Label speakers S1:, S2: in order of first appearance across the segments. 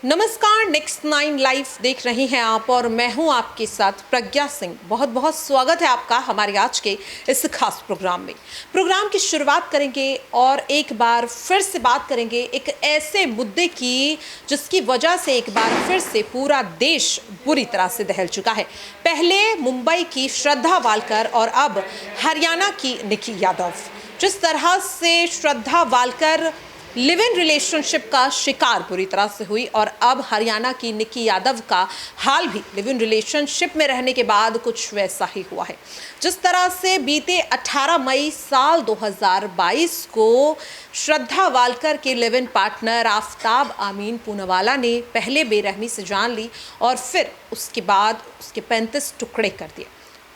S1: नमस्कार, next 9 live देख रहे हैं आप और मैं हूं आपके साथ प्रज्ञा सिंह। बहुत बहुत स्वागत है आपका हमारे आज के इस खास प्रोग्राम में। प्रोग्राम की शुरुआत करेंगे और एक बार फिर से बात करेंगे एक ऐसे मुद्दे की जिसकी वजह से एक बार फिर से पूरा देश बुरी तरह से दहल चुका है। पहले मुंबई की श्रद्धा वालकर और अब हरियाणा की निकी यादव। जिस तरह से श्रद्धा वालकर लिव इन रिलेशनशिप का शिकार बुरी तरह से हुई और अब हरियाणा की निकी यादव का हाल भी लिव इन रिलेशनशिप में रहने के बाद कुछ वैसा ही हुआ है। जिस तरह से बीते 18 मई साल 2022 को श्रद्धा वालकर के लिव इन पार्टनर आफ्ताब अमीन पूनावाला ने पहले बेरहमी से जान ली और फिर उसके बाद उसके 35 टुकड़े कर दिए।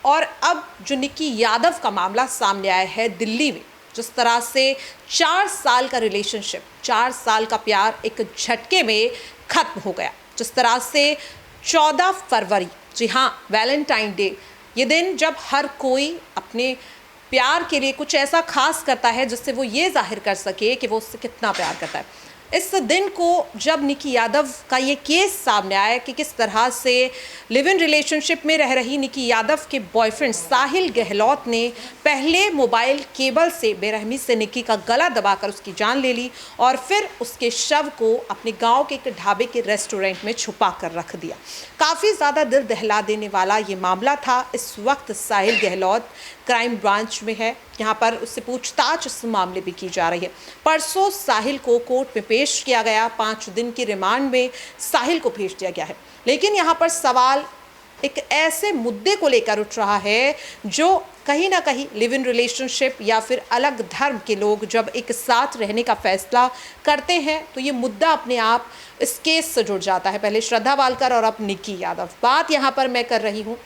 S1: और अब जो निकी यादव का मामला सामने आया है दिल्ली में, जिस तरह से 4 साल का रिलेशनशिप, 4 साल का प्यार एक झटके में खत्म हो गया। जिस तरह से 14 फरवरी, जी हाँ, वैलेंटाइन डे, ये दिन जब हर कोई अपने प्यार के लिए कुछ ऐसा खास करता है जिससे वो ये जाहिर कर सके कि वो उससे कितना प्यार करता है। इस दिन को जब निकी यादव का ये केस सामने आया कि किस तरह से लिव इन रिलेशनशिप में रह रही निकी यादव के बॉयफ्रेंड साहिल गहलोत ने पहले मोबाइल केबल से बेरहमी से निकी का गला दबाकर उसकी जान ले ली और फिर उसके शव को अपने गांव के एक ढाबे के रेस्टोरेंट में छुपा कर रख दिया। काफ़ी ज़्यादा दिल दहला देने वाला ये मामला था। इस वक्त साहिल गहलोत क्राइम ब्रांच में है, यहाँ पर उससे पूछताछ इस मामले में की जा रही है। परसों साहिल को कोर्ट में पेश किया गया, 5 दिन की रिमांड में साहिल को भेज दिया गया है। लेकिन यहाँ पर सवाल एक ऐसे मुद्दे को लेकर उठ रहा है जो कहीं ना कहीं लिव इन रिलेशनशिप या फिर अलग धर्म के लोग जब एक साथ रहने का फैसला करते हैं तो ये मुद्दा अपने आप इस केस से जुड़ जाता है। पहले श्रद्धा वालकर और अब निकी यादव। बात यहाँ पर मैं कर रही हूँ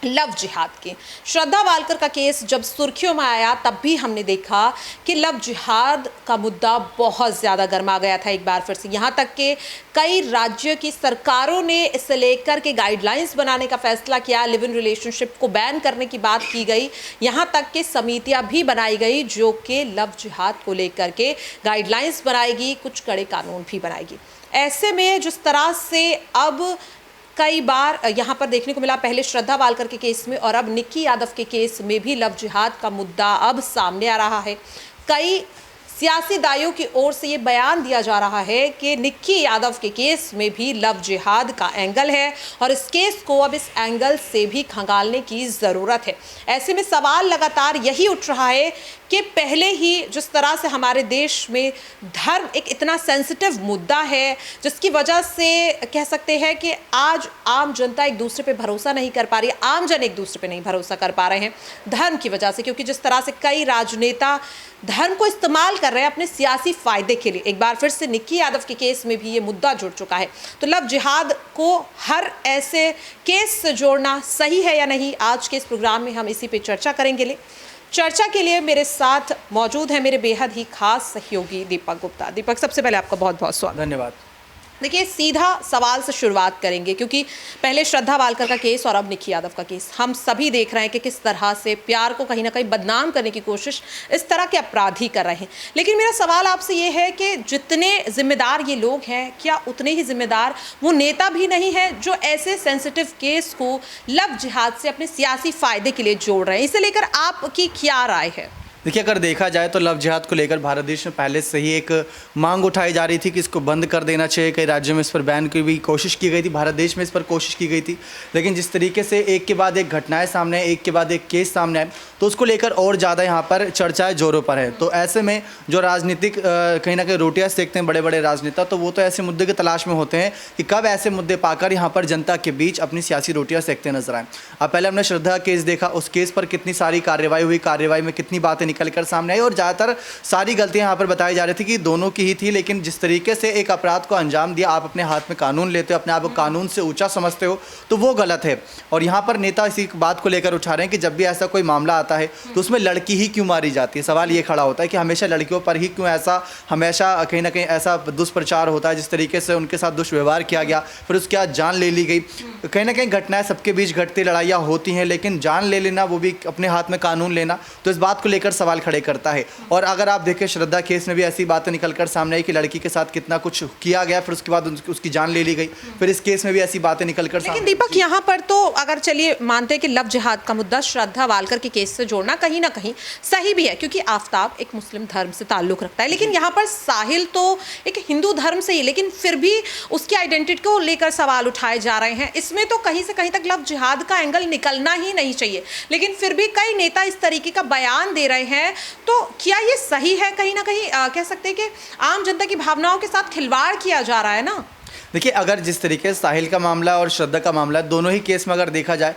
S1: लव जिहाद की। श्रद्धा वालकर का केस जब सुर्खियों में आया तब भी हमने देखा कि लव जिहाद का मुद्दा बहुत ज़्यादा गर्मा गया था एक बार फिर से। यहाँ तक कि कई राज्यों की सरकारों ने इसे लेकर के गाइडलाइंस बनाने का फैसला किया। लिव इन रिलेशनशिप को बैन करने की बात की गई, यहाँ तक कि समितियाँ भी बनाई गई जो कि लव जिहाद को लेकर के गाइडलाइंस बनाएगी, कुछ कड़े कानून भी बनाएगी। ऐसे में जिस तरह से अब कई बार यहाँ पर देखने को मिला, पहले श्रद्धा वालकर के केस में और अब निकी यादव के केस में भी लव जिहाद का मुद्दा अब सामने आ रहा है। कई सियासी दाइयों की ओर से ये बयान दिया जा रहा है कि निकी यादव के केस में भी लव जिहाद का एंगल है और इस केस को अब इस एंगल से भी खंगालने की ज़रूरत है। ऐसे में सवाल लगातार यही उठ रहा है कि पहले ही जिस तरह से हमारे देश में धर्म एक इतना सेंसिटिव मुद्दा है जिसकी वजह से कह सकते हैं कि आज आम जनता एक दूसरे पे भरोसा नहीं कर पा रही है, आम जन एक दूसरे पे नहीं भरोसा कर पा रहे हैं धर्म की वजह से, क्योंकि जिस तरह से कई राजनेता धर्म को इस्तेमाल कर रहे हैं अपने सियासी फायदे के लिए। एक बार फिर से निकी यादव के केस में भी ये मुद्दा जुड़ चुका है। तो लव जिहाद को हर ऐसे केस से जोड़ना सही है या नहीं, आज के इस प्रोग्राम में हम इसी पे चर्चा करेंगे। चर्चा के लिए मेरे साथ मौजूद है मेरे बेहद ही खास सहयोगी दीपक गुप्ता। दीपक, सबसे पहले आपका बहुत बहुत स्वागत।
S2: धन्यवाद।
S1: देखिए, सीधा सवाल से शुरुआत करेंगे क्योंकि पहले श्रद्धा वालकर का केस और अब निकी यादव का केस, हम सभी देख रहे हैं कि किस तरह से प्यार को कहीं ना कहीं बदनाम करने की कोशिश इस तरह के अपराधी कर रहे हैं। लेकिन मेरा सवाल आपसे ये है कि जितने जिम्मेदार ये लोग हैं, क्या उतने ही जिम्मेदार वो नेता भी नहीं है जो ऐसे सेंसिटिव केस को लव जिहाद से अपने सियासी फायदे के लिए जोड़ रहे हैं? इसे लेकर आपकी क्या राय है?
S2: देखिए, अगर देखा जाए तो लव जिहाद को लेकर भारत देश में पहले से ही एक मांग उठाई जा रही थी कि इसको बंद कर देना चाहिए। कई राज्यों में इस पर बैन की भी कोशिश की गई थी, भारत देश में इस पर कोशिश की गई थी। लेकिन जिस तरीके से एक के बाद एक घटनाएं सामने आए, एक के बाद एक केस सामने आए, तो उसको लेकर और ज़्यादा यहाँ पर चर्चाएं जोरों पर है। तो ऐसे में जो राजनीतिक कहीं ना कहीं रोटियाँ सेकते हैं बड़े बड़े राजनेता, तो वो तो ऐसे मुद्दे की तलाश में होते हैं कि कब ऐसे मुद्दे पाकर यहाँ पर जनता के बीच अपनी सियासी रोटियाँ सेकते नजर आए। अब पहले हमने श्रद्धा केस देखा, उस केस पर कितनी सारी कार्रवाई हुई, कार्रवाई में कितनी बातें निकल कर सामने आई और ज़्यादातर सारी गलतियां यहाँ पर बताई जा रही थी कि दोनों की ही थी। लेकिन जिस तरीके से एक अपराध को अंजाम दिया, आप अपने हाथ में कानून लेते हो, अपने आप को कानून से ऊंचा समझते हो, तो वो गलत है। और यहाँ पर नेता इसी बात को लेकर उठा रहे हैं कि जब भी ऐसा कोई मामला आता है तो उसमें लड़की ही क्यों मारी जाती है। सवाल ये खड़ा होता है कि हमेशा लड़कियों पर ही क्यों ऐसा हमेशा कहीं ना कहीं ऐसा दुष्प्रचार होता है। जिस तरीके से उनके साथ दुष्व्यवहार किया गया, फिर उसके बाद जान ले ली गई। कहीं ना कहीं घटनाएं सबके बीच घटती लड़ाइयाँ होती हैं, लेकिन जान ले लेना, वो भी अपने हाथ में कानून लेना, तो इस बात को लेकर सवाल खड़े करता है। और अगर आप देखें श्रद्धा केस में भी ऐसी बातें निकल कर सामने आई कि लड़की के साथ कितना कुछ किया गया, फिर उसके बाद उसकी जान ले ली गई। फिर इस केस में भी ऐसी बातें निकल कर
S1: लेकिन दीपक यहाँ पर तो अगर चलिए मानते हैं कि लव जिहाद का मुद्दा श्रद्धा वालकर के केस से जोड़ना कहीं ना कहीं सही भी है, क्योंकि आफ्ताब एक मुस्लिम धर्म से ताल्लुक रखता है, लेकिन यहाँ पर साहिल तो एक हिंदू धर्म से ही, लेकिन फिर भी उसकी आइडेंटिटी को लेकर सवाल उठाए जा रहे हैं। इसमें तो कहीं से कहीं तक लव जिहाद का एंगल निकलना ही नहीं चाहिए, लेकिन फिर भी कई नेता इस तरीके का बयान दे रहे हैं। तो क्या ये सही है? कहीं ना कहीं कह सकते हैं कि आम जनता की भावनाओं के साथ खिलवाड़ किया जा रहा है ना।
S2: देखिए, अगर जिस तरीके से साहिल का मामला और श्रद्धा का मामला, दोनों ही केस में अगर देखा जाए,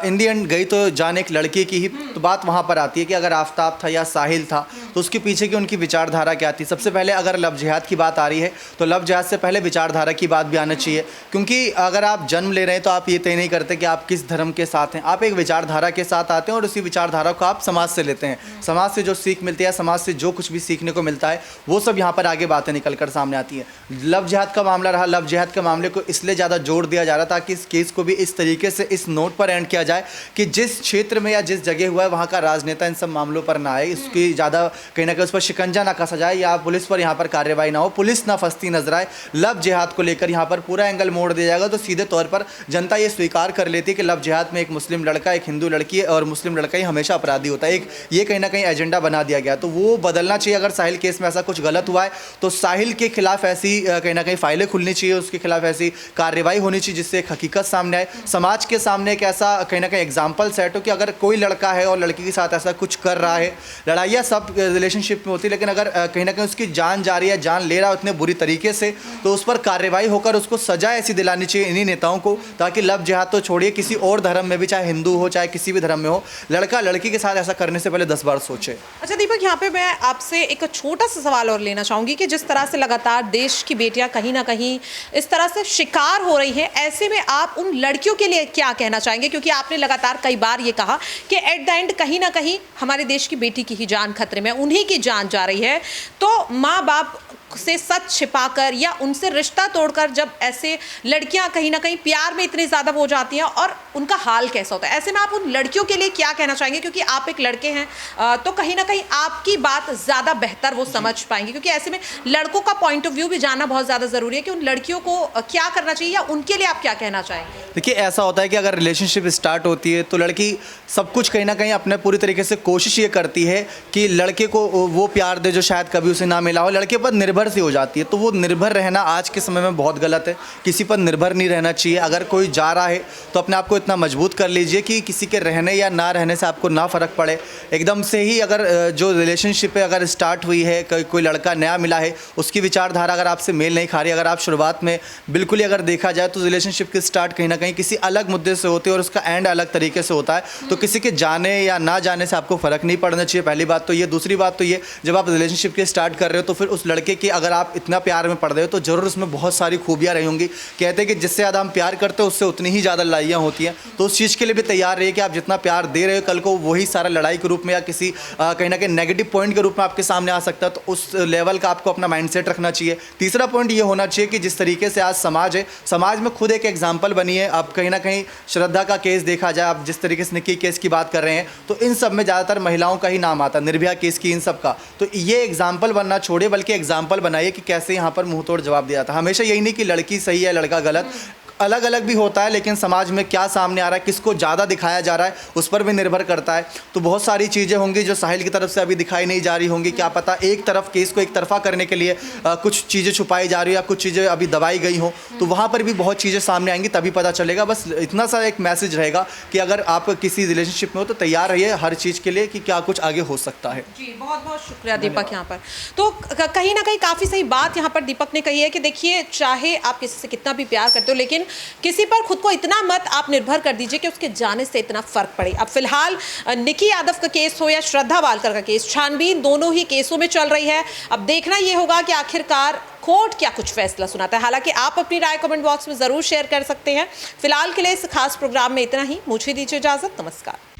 S2: इन दी एंड गई तो जान एक लड़के की ही, तो बात वहाँ पर आती है कि अगर आफ्ताब था या साहिल था तो उसके पीछे की उनकी विचारधारा क्या थी। सबसे पहले अगर लव जिहाद की बात आ रही है तो लव जिहाद से पहले विचारधारा की बात भी आना चाहिए, क्योंकि अगर आप जन्म ले रहे हैं तो आप ये तय नहीं करते कि आप किस धर्म के साथ हैं, आप एक विचारधारा के साथ आते हैं और उसी विचारधारा को आप समाज से लेते हैं। समाज से जो सीख मिलती है, समाज से जो कुछ भी सीखने को मिलता है, वो सब यहाँ पर आगे बातें निकल कर सामने आती हैं। लव जिहाद का मामला रहा, लव जिहाद के मामले को इसलिए ज़्यादा जोर दिया जा रहा था कि इस केस को भी इस तरीके से इस नोट पर एंड किया जाए कि जिस क्षेत्र में या जिस जगह हुआ है वहाँ का राजनेता इन सब मामलों पर ना आए, इसकी ज़्यादा कहीं ना कहीं उस पर शिकंजा ना कसा जाए या पुलिस पर यहाँ पर कार्रवाई ना हो, पुलिस ना फंसती नजर आए। लव जिहाद को लेकर यहाँ पर पूरा एंगल मोड़ दिया जाएगा तो सीधे तौर पर जनता ये स्वीकार कर लेती है कि लव जिहाद में एक मुस्लिम लड़का, एक हिंदू लड़की और मुस्लिम लड़का ही हमेशा अपराधी होता है। एक ये कहीं ना कहीं एजेंडा बना दिया गया, तो वो बदलना चाहिए। अगर साहिल केस में ऐसा कुछ गलत हुआ है तो साहिल के खिलाफ ऐसी कहीं ना कहीं फाइलें खुलनी चाहिए, उसके खिलाफ ऐसी कार्रवाई होनी चाहिए जिससे एक हकीकत सामने आए, समाज के सामने एक ऐसा कहीं ना कहीं एग्जाम्पल सेट हो कि अगर कोई लड़का है और लड़की के साथ ऐसा कुछ कर रहा है, लड़ाइयाँ सब रिलेशनशिप में होती है, लेकिन अगर कहीं ना कहीं उसकी जान जा रही है, जान ले रहा है इतने बुरी तरीके से, तो उस पर कार्रवाई होकर उसको सजा ऐसी दिलानी चाहिए इन्हीं नेताओं को, ताकि लव जिहाद तो छोड़िए, किसी और धर्म में भी, चाहे हिंदू हो चाहे किसी भी धर्म में हो, लड़का लड़की के साथ ऐसा करने से पहले 10 बार सोचे।
S1: अच्छा दीपक, यहाँ पे मैं आपसे एक छोटा सा सवाल और लेना चाहूँगी कि जिस तरह से लगातार देश की बेटियाँ कहीं ना कहीं इस तरह से शिकार हो रही हैं, ऐसे में आप उन लड़कियों के लिए क्या कहना चाहेंगे? क्योंकि आपने लगातार कई बार ये कहा कि एट द एंड कहीं ना कहीं हमारे देश की बेटी की ही जान खतरे में, उन्हीं की जान जा रही है, तो माँ बाप से सच छिपाकर या उनसे रिश्ता तोड़कर जब ऐसे लड़कियां कहीं ना कहीं प्यार में इतनी ज़्यादा हो जाती हैं और उनका हाल कैसा होता है, ऐसे में आप उन लड़कियों के लिए क्या कहना चाहेंगे? क्योंकि आप एक लड़के हैं तो कहीं ना कहीं आपकी बात ज़्यादा बेहतर वो समझ पाएंगे, क्योंकि ऐसे में लड़कों का पॉइंट ऑफ व्यू भी जानना बहुत ज़्यादा ज़रूरी है कि उन लड़कियों को क्या करना चाहिए या उनके लिए आप क्या कहना चाहेंगे?
S2: देखिए, ऐसा होता है कि अगर रिलेशनशिप स्टार्ट होती है तो लड़की सब कुछ कहीं ना कहीं अपने पूरी तरीके से कोशिश ये करती है कि लड़के को वो प्यार दे जो शायद कभी उसे ना मिला हो, लड़के पर निर्भर सी हो जाती है। तो वो निर्भर रहना आज के समय में बहुत गलत है, किसी पर निर्भर नहीं रहना चाहिए। अगर कोई जा रहा है तो अपने आप को इतना मजबूत कर लीजिए कि किसी के रहने या ना रहने से आपको ना फ़र्क पड़े। एकदम से ही अगर जो रिलेशनशिप है अगर स्टार्ट हुई है, कोई लड़का नया मिला है, उसकी विचारधारा अगर आपसे मेल नहीं खा रही, अगर आप शुरुआत में बिल्कुल ही अगर देखा जाए तो रिलेशनशिप की स्टार्ट कहीं ना कहीं किसी अलग मुद्दे से होती है और उसका एंड अलग तरीके से होता है, तो किसी के जाने या ना जाने से आपको फ़र्क नहीं पड़ना चाहिए। पहली बात तो ये। दूसरी बात तो ये, जब आप रिलेशनशिप के स्टार्ट कर रहे हो तो फिर उस लड़के की अगर आप इतना प्यार में पड़ रहे हो तो ज़रूर उसमें बहुत सारी खूबियाँ रही होंगी। कहते हैं कि जिससे ज़्यादा हम प्यार करते हैं उससे उतनी ही ज़्यादा लड़ाइयाँ होती हैं, तो उस चीज़ के लिए भी तैयार रहिए कि आप जितना प्यार दे रहे हो कल को वही सारा लड़ाई के रूप में या किसी कहीं ना कहीं नेगेटिव पॉइंट के रूप में आपके सामने आ सकता है, तो उस लेवल का आपको अपना माइंडसेट रखना चाहिए। तीसरा पॉइंट ये होना चाहिए कि जिस तरीके से आज समाज है, समाज में खुद एक एग्जाम्पल बनी है। अब कहीं ना कहीं श्रद्धा का केस देखा जाए, आप जिस तरीके से निक्की केस की बात कर रहे हैं, तो इन सब में ज़्यादातर महिलाओं का ही नाम आता है, निर्भया केस की, इन सब का। तो ये एग्जाम्पल बनना छोड़े, बल्कि एग्जाम्पल बनाइए कि कैसे यहाँ पर मुंह तोड़ जवाब दिया था। हमेशा यही नहीं कि लड़की सही है लड़का गलत, अलग अलग भी होता है, लेकिन समाज में क्या सामने आ रहा है, किसको ज़्यादा दिखाया जा रहा है, उस पर भी निर्भर करता है। तो बहुत सारी चीज़ें होंगी जो साहिल की तरफ से अभी दिखाई नहीं जा रही होंगी। क्या पता एक तरफ केस को एक तरफा करने के लिए कुछ चीज़ें छुपाई जा रही हो या कुछ चीज़ें अभी दबाई गई हों, तो वहाँ पर भी बहुत चीज़ें सामने आएंगी, तभी पता चलेगा। बस इतना सा एक मैसेज रहेगा कि अगर आप किसी रिलेशनशिप में हो तो तैयार रहिए हर चीज़ के लिए कि क्या कुछ आगे हो सकता है।
S1: जी, बहुत बहुत शुक्रिया दीपक। यहाँ पर तो कहीं ना कहीं काफ़ी सही बात यहाँ पर दीपक ने कही है कि देखिए, चाहे आप किसी से कितना भी प्यार करते हो, लेकिन किसी पर खुद को इतना मत आप निर्भर कर दीजिए कि उसके जाने से इतना फर्क पड़े। अब फिलहाल निकी यादव का केस हो या श्रद्धा वालकर का केस, छानबीन दोनों ही केसों में चल रही है। अब देखना यह होगा कि आखिरकार कोर्ट क्या कुछ फैसला सुनाता है। हालांकि आप अपनी राय कमेंट बॉक्स में जरूर शेयर कर सकते हैं। फिलहाल के लिए इस खास प्रोग्राम में इतना ही। मुझे दीजिए इजाजत। नमस्कार।